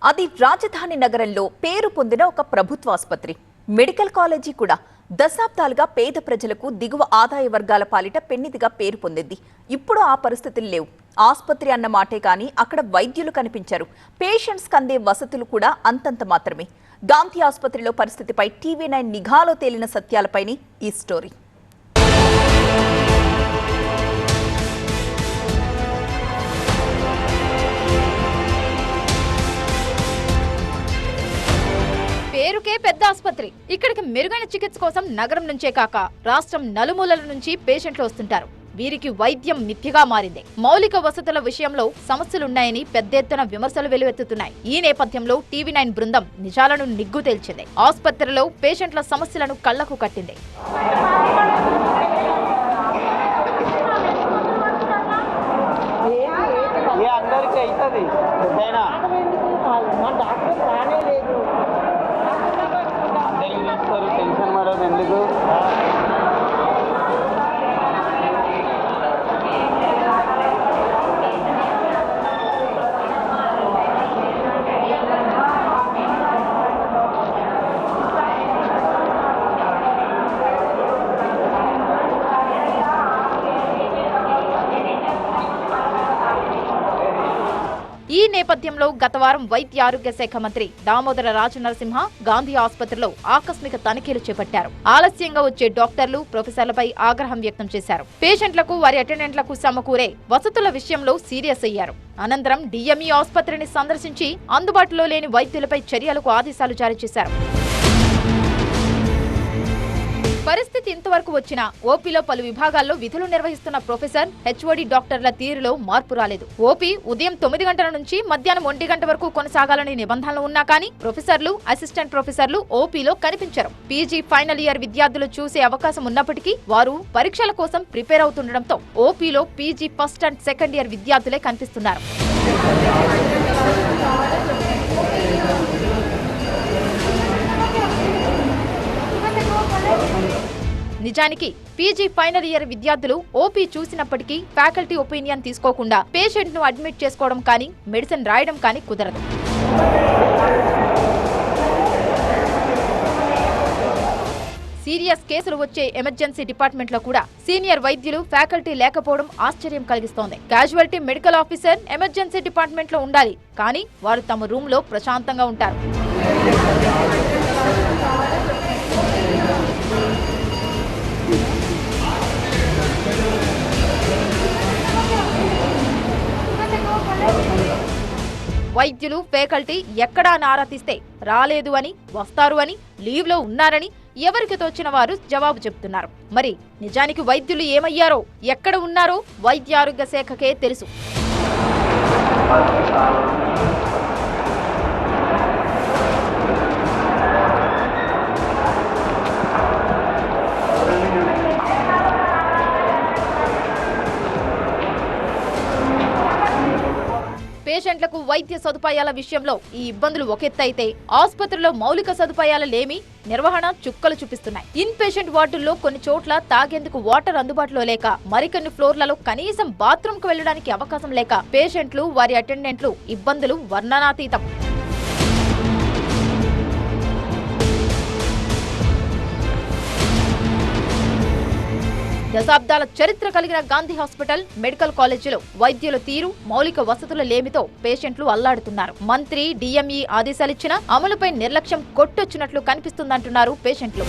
అది రాజధాని నగరంలో పేరు పొందిన ఒక ప్రభుత్వ ఆసుపత్రి, మెడికల్ కాలేజీ కూడా దశాబ్దాలుగా పేద ప్రజలకు దిగువ ఆదాయ వర్గాల పాలిట పెన్నిదిగా పేరు పొందింది. ఇప్పుడు ఆ పరిస్థితులు లేవు. ఆసుపత్రి అన్న మాటే కానీ అక్కడ వైద్యులు కనిపించారు. పేషెంట్స్ కందే వసతులు కూడా అంతంత మాత్రమే. గాంధీ ఆసుపత్రిలో పరిస్థితిపై TV9 నిఘాలో తేలిన సత్యాలపైనే ఈ స్టోరీ. పేరుకే పెద్ద ఆసుపత్రి. ఇక్కడికి మెరుగైన చికిత్స కోసం నగరం నుంచే కాక రాష్ట్రం నలుమూలల నుంచి పేషెంట్లు వస్తుంటారు. వీరికి వైద్యం మిథ్యగా మారింది. మౌలిక వసతుల విషయంలో సమస్యలున్నాయని పెద్ద ఎత్తున విమర్శలు వెలువెత్తుతున్నాయి. ఈ నేపథ్యంలో TV9 బృందం నిజాలను నిగ్గు తేల్చింది. ఆసుపత్రిలో పేషెంట్ల సమస్యలను కళ్లకు కట్టింది. ఈ నేపథ్యంలో గత వారం వైద్య ఆరోగ్య శాఖ మంత్రి దామోదర రాజనరసింహ గాంధీ ఆసుపత్రిలో ఆకస్మిక తనిఖీలు చేపట్టారు. ఆలస్యంగా వచ్చే డాక్టర్లు, ప్రొఫెసర్లపై ఆగ్రహం వ్యక్తం చేశారు. పేషెంట్లకు, వారి అటెండెంట్లకు సమకూరే వసతుల విషయంలో సీరియస్ అయ్యారు. అనంతరం DME ఆసుపత్రిని సందర్శించి అందుబాటులో లేని వైద్యులపై చర్యలకు ఆదేశాలు జారీ చేశారు. పరిస్థితి ఇంతవరకు వచ్చినా ఓపీలో పలు విభాగాల్లో విధులు నిర్వహిస్తున్న ప్రొఫెసర్, HOD డాక్టర్ల తీరులో మార్పు రాలేదు. ఓపీ ఉదయం 9 గంటల నుంచి మధ్యాహ్నం 1 గంట వరకు కొనసాగాలని నిబంధనలు ఉన్నా కానీ ప్రొఫెసర్లు, అసిస్టెంట్ ప్రొఫెసర్లు ఓపీలో కనిపించరు. PG ఫైనల్ ఇయర్ విద్యార్థులు చూసే అవకాశం ఉన్నప్పటికీ వారు పరీక్షల కోసం ప్రిపేర్ అవుతుండటంతో ఓపీలో PG first and second year విద్యార్థులే కనిపిస్తున్నారు. నిజానికి PG ఫైనల్ ఇయర్ విద్యార్థులు ఓపీ చూసినప్పటికీ ఫ్యాకల్టీ ఒపీనియన్ తీసుకోకుండా పేషెంట్ ను అడ్మిట్ చేసుకోవడం కానీ, మెడిసిన్ రాయడం కానీ కుదరదు. సీరియస్ కేసులు వచ్చే ఎమర్జెన్సీ డిపార్ట్మెంట్ లో కూడా సీనియర్ వైద్యులు, ఫ్యాకల్టీ లేకపోవడం ఆశ్చర్యం కలిగిస్తోంది. Casualty medical officer emergency department లో ఉండాలి, కానీ వారు తమ రూమ్ లో ప్రశాంతంగా ఉంటారు. వైద్యులు, ఫ్యాకల్టీ ఎక్కడా ఆరా తీస్తే రాలేదు అని, వస్తారు అని, లీవ్ లో ఉన్నారని ఎవరికి తోచిన వారు జవాబు చెప్తున్నారు. మరి నిజానికి వైద్యులు ఏమయ్యారో, ఎక్కడ ఉన్నారో వైద్య ఆరోగ్య శాఖకే తెలుసు. పేషెంట్లకు వైద్య సదుపాయాల విషయంలో ఈ ఇబ్బందులు ఒకెత్తైతే ఆసుపత్రిలో మౌలిక సదుపాయాలు లేమి, నిర్వహణ చుక్కలు చూపిస్తున్నాయి. ఇన్ పేషెంట్ వార్డుల్లో కొన్ని చోట్ల తాగేందుకు వాటర్ అందుబాటులో లేక, మరికొన్ని ఫ్లోర్లలో కనీసం బాత్రూమ్ కు వెళ్లడానికి అవకాశం లేక పేషెంట్లు, వారి అటెండెంట్లు ఇబ్బందులు వర్ణనాతీతం. దశాబ్దాల చరిత్ర కలిగిన గాంధీ హాస్పిటల్, మెడికల్ కాలేజీలో వైద్యుల తీరు, మౌలిక వసతుల లేమితో పేషెంట్లు అల్లాడుతున్నారు. మంత్రి DME ఆదేశాలిచ్చినా అమలుపై నిర్లక్ష్యం కొట్టొచ్చినట్లు కనిపిస్తుందంటున్నారు పేషెంట్లు.